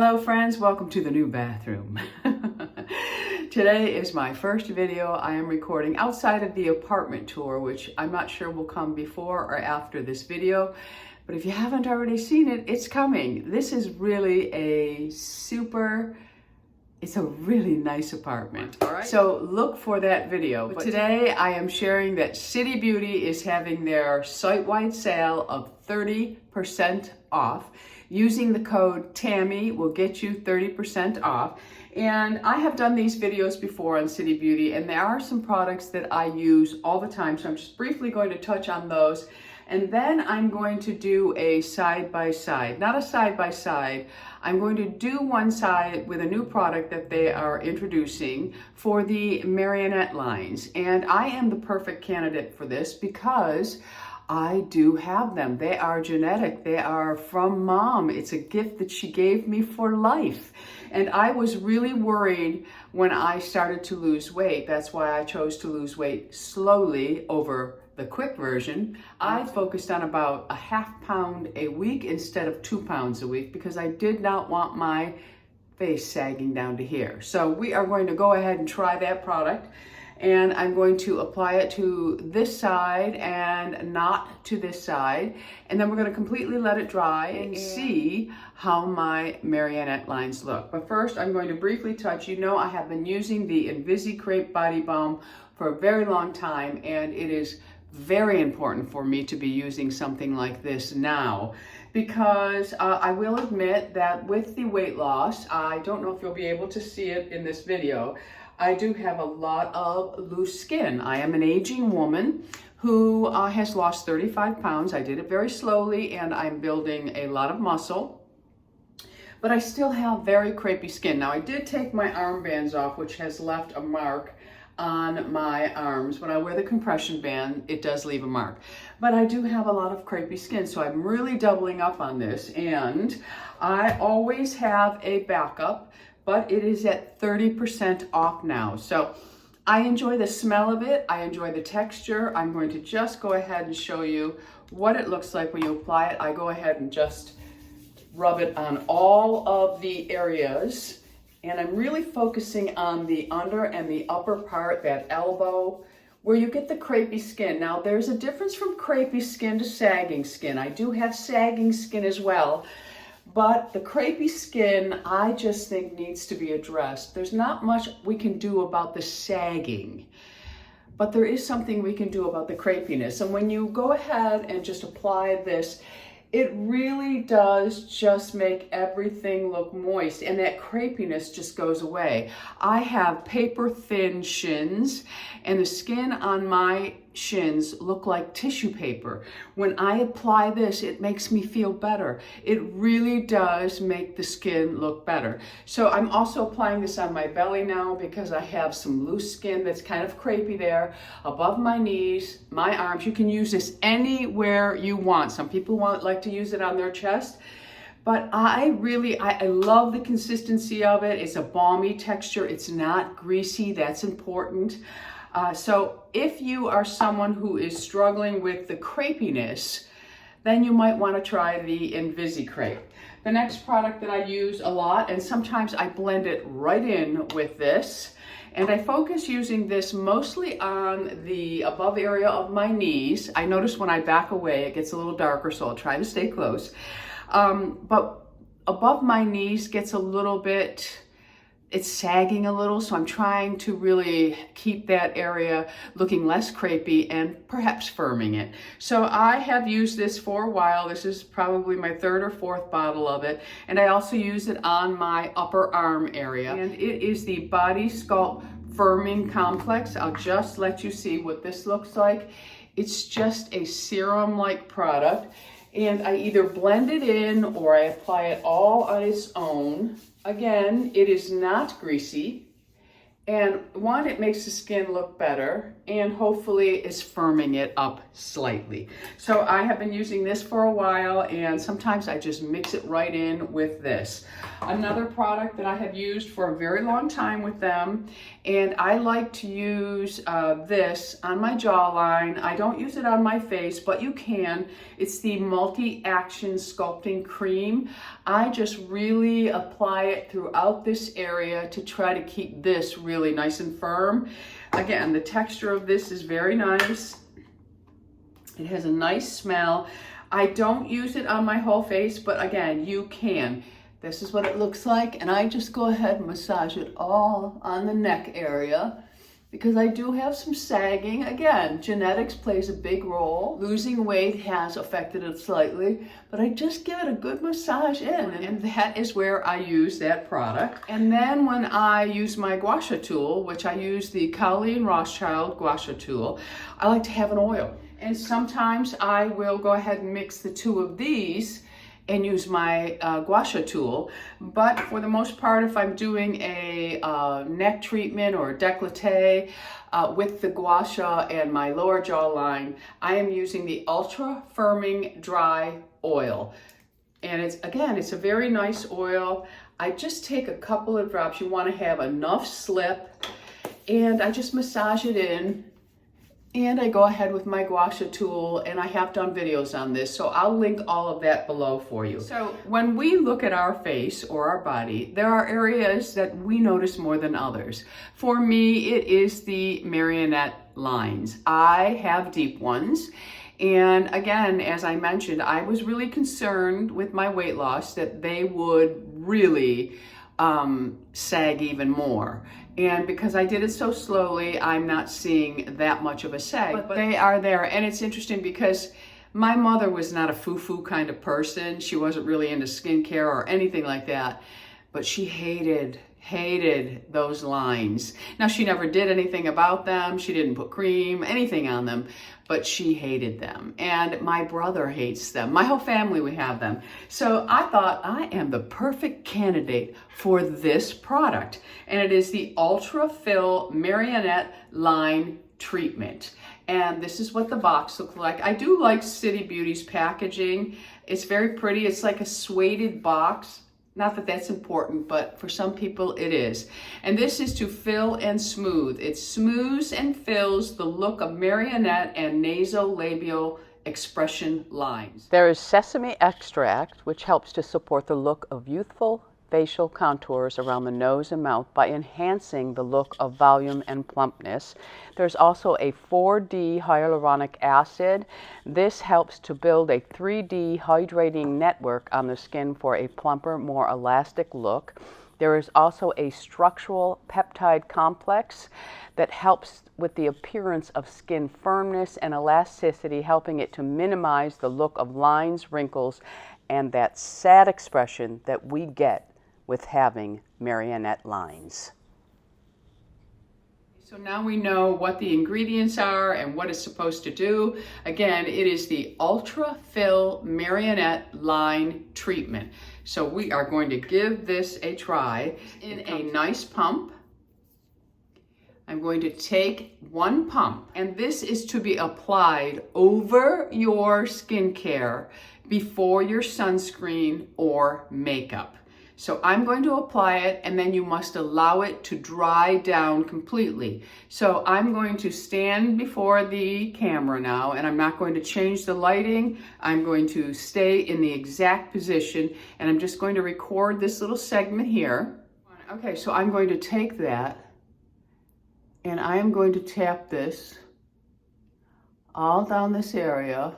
Hello friends, welcome to the new bathroom. Today is my first video I am recording outside of the apartment tour, which I'm not sure will come before or after this video, but if you haven't already seen it, it's coming. This is really it's a really nice apartment. All right. So look for that video. But today I am sharing that City Beauty is having their site-wide sale of 30% off. Using the code Tammy will get you 30% off. And I have done these videos before on City Beauty, and there are some products that I use all the time. So I'm just briefly going to touch on those. And then I'm going to do a side-by-side, not a side-by-side. I'm going to do one side with a new product that they are introducing for the Marionette lines. And I am the perfect candidate for this because I do have them. They are genetic. They are from mom. It's a gift that she gave me for life. And I was really worried when I started to lose weight. That's why I chose to lose weight slowly over the quick version. I focused on about a ½ pound a week instead of 2 pounds a week because I did not want my face sagging down to here. So we are going to go ahead and try that product. And I'm going to apply it to this side and not to this side. And then we're going to completely let it dry and see how my marionette lines look. But first, I'm going to briefly touch. You know, I have been using the Crepe Body Balm for a very long time, and it is very important for me to be using something like this now. Because I will admit that with the weight loss, I don't know if you'll be able to see it in this video, I do have a lot of loose skin. I am an aging woman who has lost 35 pounds. I did it very slowly and I'm building a lot of muscle, but I still have very crepey skin. Now I did take my armbands off, which has left a mark on my arms. When I wear the compression band, it does leave a mark, but I do have a lot of crepey skin. So I'm really doubling up on this, and I always have a backup, but it is at 30% off now. So I enjoy the smell of it. I enjoy the texture. I'm going to just go ahead and show you what it looks like when you apply it. I go ahead and just rub it on all of the areas. And I'm really focusing on the under and the upper part, that elbow, where you get the crepey skin. Now there's a difference from crepey skin to sagging skin. I do have sagging skin as well. But the crepey skin, I just think needs to be addressed. There's not much we can do about the sagging, but there is something we can do about the crepiness. And when you go ahead and just apply this, it really does just make everything look moist, and that crepiness just goes away. I have paper thin shins, and the skin on my shins look like tissue paper. When I apply this, it makes me feel better. It really does make the skin look better. So I'm also applying this on my belly now because I have some loose skin that's kind of crepey there, above my knees, my arms. You can use this anywhere you want. Some people like to use it on their chest, but I love the consistency of it. It's a balmy texture. It's not greasy. That's important. So if you are someone who is struggling with the crepiness, then you might want to try the Crepe. The next product that I use a lot, and sometimes I blend it right in with this, and I focus using this mostly on the above area of my knees. I notice when I back away, it gets a little darker, so I'll try to stay close. But above my knees gets a little bit, it's sagging a little, so I'm trying to really keep that area looking less crepey and perhaps firming it. So I have used this for a while. This is probably my 3rd or 4th bottle of it, and I also use it on my upper arm area. And it is the Body Sculpt Firming Complex. I'll just let you see what this looks like. It's just a serum-like product, and I either blend it in or I apply it all on its own. Again, it is not greasy, And one, it makes the skin look better, and hopefully is firming it up slightly. So I have been using this for a while, and sometimes I just mix it right in with this. Another product that I have used for a very long time with them, and I like to use this on my jawline. I don't use it on my face, but you can. It's the Multi-Action Sculpting Cream. I just really apply it throughout this area to try to keep this really nice and firm. Again, the texture of this is very nice. It has a nice smell. I don't use it on my whole face, but again, you can. This is what it looks like, and I just go ahead and massage it all on the neck area because I do have some sagging. Again, genetics plays a big role. Losing weight has affected it slightly, but I just give it a good massage in, and that is where I use that product. And then when I use my gua sha tool, which I use the Colleen Rothschild gua sha tool, I like to have an oil. And sometimes I will go ahead and mix the two of these and use my gua sha tool. But for the most part, if I'm doing a neck treatment or a décolleté with the gua sha and my lower jawline, I am using the Ultra Firming Dry Oil. And it's, again, it's a very nice oil. I just take a couple of drops. You want to have enough slip, and I just massage it in. And I go ahead with my gua sha tool, and I have done videos on this, so I'll link all of that below for you. So when we look at our face or our body, there are areas that we notice more than others. For me, it is the marionette lines. I have deep ones. And again, as I mentioned, I was really concerned with my weight loss that they would really sag even more. And because I did it so slowly, I'm not seeing that much of a sag, but they are there. And it's interesting because my mother was not a foo-foo kind of person. She wasn't really into skincare or anything like that, but she hated those lines. Now, she never did anything about them. She didn't put cream, anything on them, but she hated them. And my brother hates them. My whole family, we have them. So I thought I am the perfect candidate for this product. And it is the Ultra Fill Marionette Line Treatment. And this is what the box looks like. I do like City Beauty's packaging. It's very pretty. It's like a suede box. Not that that's important, but for some people it is. And this is to fill and smooth. It smooths and fills the look of marionette and nasolabial expression lines. There is sesame extract, which helps to support the look of youthful facial contours around the nose and mouth by enhancing the look of volume and plumpness. There's also a 4D hyaluronic acid. This helps to build a 3D hydrating network on the skin for a plumper, more elastic look. There is also a structural peptide complex that helps with the appearance of skin firmness and elasticity, helping it to minimize the look of lines, wrinkles, and that sad expression that we get with having marionette lines. So now we know what the ingredients are and what it's supposed to do. Again, it is the Ultra Fill Marionette Line Treatment. So we are going to give this a try in a nice pump. I'm going to take one pump, and this is to be applied over your skincare before your sunscreen or makeup. So I'm going to apply it, and then you must allow it to dry down completely. So I'm going to stand before the camera now, and I'm not going to change the lighting. I'm going to stay in the exact position, and I'm just going to record this little segment here. Okay, so I'm going to take that, and I am going to tap this all down this area.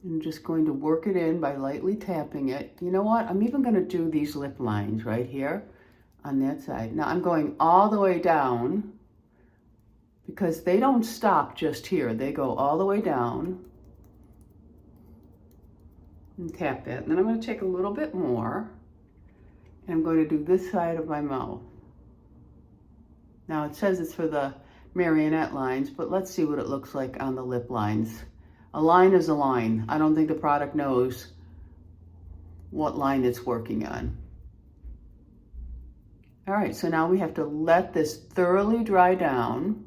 I'm just going to work it in by lightly tapping it. You know what? I'm even going to do these lip lines right here on that side. Now I'm going all the way down because they don't stop just here. They go all the way down. And tap that. And then I'm going to take a little bit more, and I'm going to do this side of my mouth. Now it says it's for the marionette lines, but let's see what it looks like on the lip lines. A line is a line. I don't think the product knows what line it's working on. All right, so now we have to let this thoroughly dry down,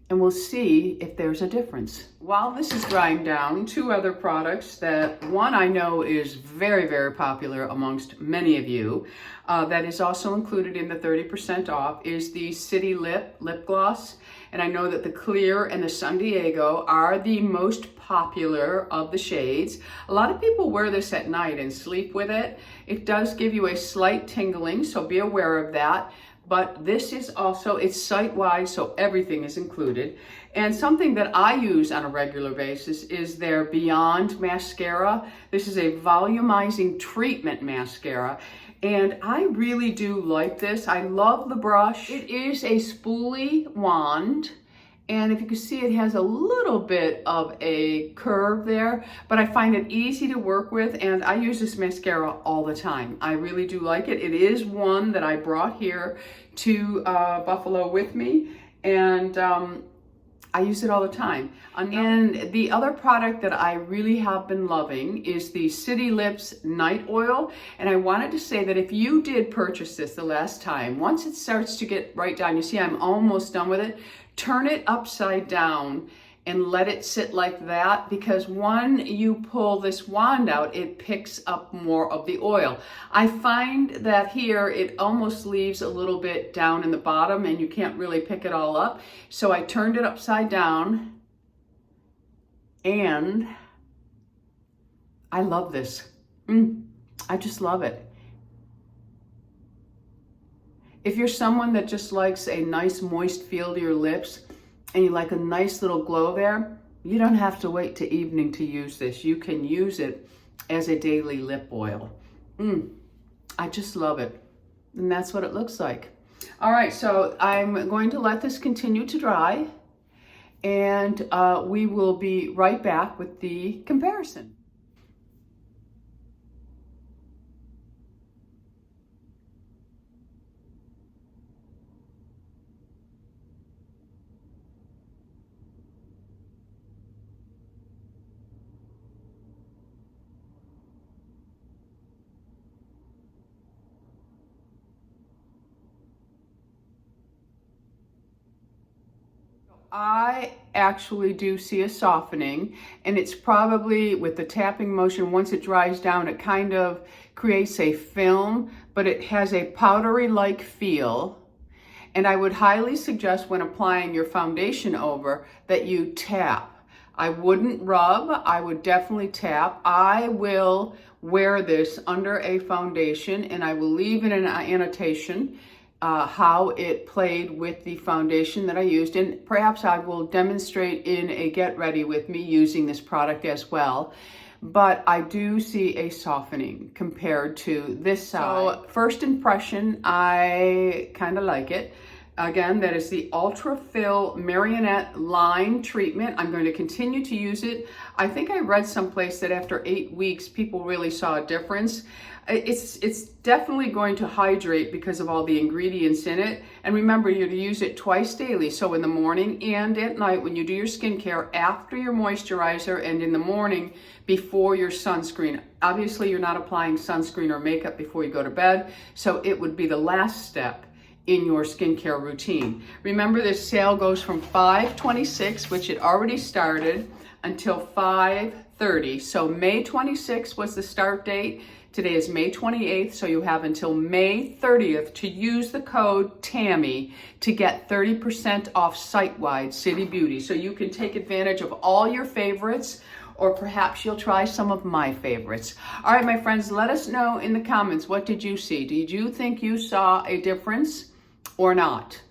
and we'll see if there's a difference. While this is drying down, two other products that one I know is very, very popular amongst many of you, that is also included in the 30% off, is the City Lip Gloss. And I know that the Clear and the San Diego are the most popular of the shades. A lot of people wear this at night and sleep with it. It does give you a slight tingling, so be aware of that. But this is also, it's site-wide, so everything is included. And something that I use on a regular basis is their Beyond Mascara. This is a volumizing treatment mascara. And I really do like this. I love the brush. It is a spoolie wand. And if you can see, it has a little bit of a curve there, but I find it easy to work with, and I use this mascara all the time. I really do like it. It is one that I brought here to Buffalo with me, and I use it all the time. And the other product that I really have been loving is the City Lips Night Oil. And I wanted to say that if you did purchase this the last time, once it starts to get right down, you see I'm almost done with it, turn it upside down and let it sit like that, because when you pull this wand out, it picks up more of the oil. I find that here it almost leaves a little bit down in the bottom and you can't really pick it all up. So I turned it upside down and I love this. I just love it. If you're someone that just likes a nice moist feel to your lips, and you like a nice little glow there, you don't have to wait till evening to use this. You can use it as a daily lip oil. I just love it. And that's what it looks like. All right, so I'm going to let this continue to dry, and we will be right back with the comparison. I actually do see a softening, and it's probably with the tapping motion. Once it dries down, it kind of creates a film, but it has a powdery-like feel. And I would highly suggest when applying your foundation over that you tap. I wouldn't rub, I would definitely tap. I will wear this under a foundation, and I will leave in an annotation how it played with the foundation that I used, and perhaps I will demonstrate in a get ready with me using this product as well. But I do see a softening compared to this side. So first impression, I kind of like it. Again, that is the Ultra Fill Marionette Line Treatment. I'm going to continue to use it. I think I read someplace that after 8 weeks, people really saw a difference. It's definitely going to hydrate because of all the ingredients in it. And remember, you're to use it twice daily. So in the morning and at night when you do your skincare, after your moisturizer, and in the morning before your sunscreen. Obviously, you're not applying sunscreen or makeup before you go to bed. So it would be the last step in your skincare routine. Remember, this sale goes from 5/26, which it already started, until 5/30. So May 26th was the start date. Today is May 28th, so you have until May 30th to use the code TAMMY to get 30% off site-wide City Beauty. So you can take advantage of all your favorites, or perhaps you'll try some of my favorites. All right, my friends, let us know in the comments, what did you see? Did you think you saw a difference or not?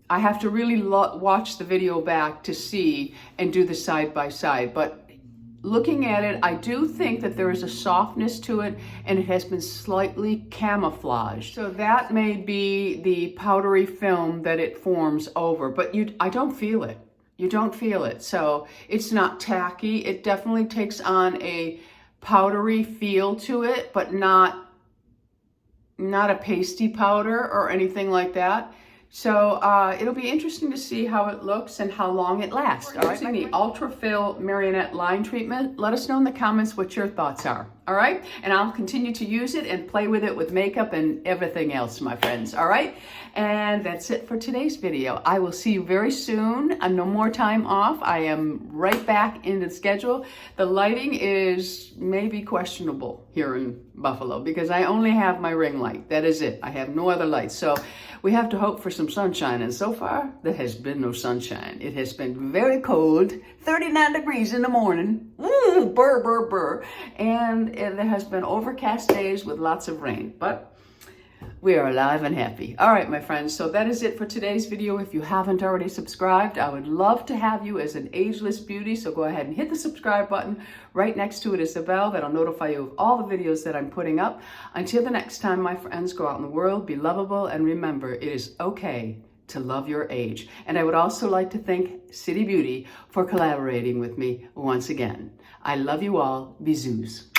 I have to really watch the video back to see and do the side-by-side, but looking at it, I do think that there is a softness to it, and it has been slightly camouflaged. So that may be the powdery film that it forms over, but I don't feel it. You don't feel it. So it's not tacky. It definitely takes on a powdery feel to it, but not a pasty powder or anything like that. So it'll be interesting to see how it looks and how long it lasts. All right, using the Ultra Fill Marionette line treatment, let us know in the comments what your thoughts are. All right, and I'll continue to use it and play with it with makeup and everything else, my friends. All right, and that's it for today's video. I will see you very soon. No more time off. I am right back into the schedule. The lighting is maybe questionable here in Buffalo because I only have my ring light. That is it. I have no other lights. So we have to hope for some sunshine, and so far there has been no sunshine. It has been very cold, 39 degrees in the morning. Ooh, burr, burr, burr. And there has been overcast days with lots of rain, but we are alive and happy. All right, my friends, so that is it for today's video. If you haven't already subscribed, I would love to have you as an ageless beauty, so go ahead and hit the subscribe button. Right next to it is the bell that'll notify you of all the videos that I'm putting up. Until the next time, my friends, go out in the world, be lovable, and remember, it is okay to love your age. And I would also like to thank City Beauty for collaborating with me once again. I love you all. Bisous.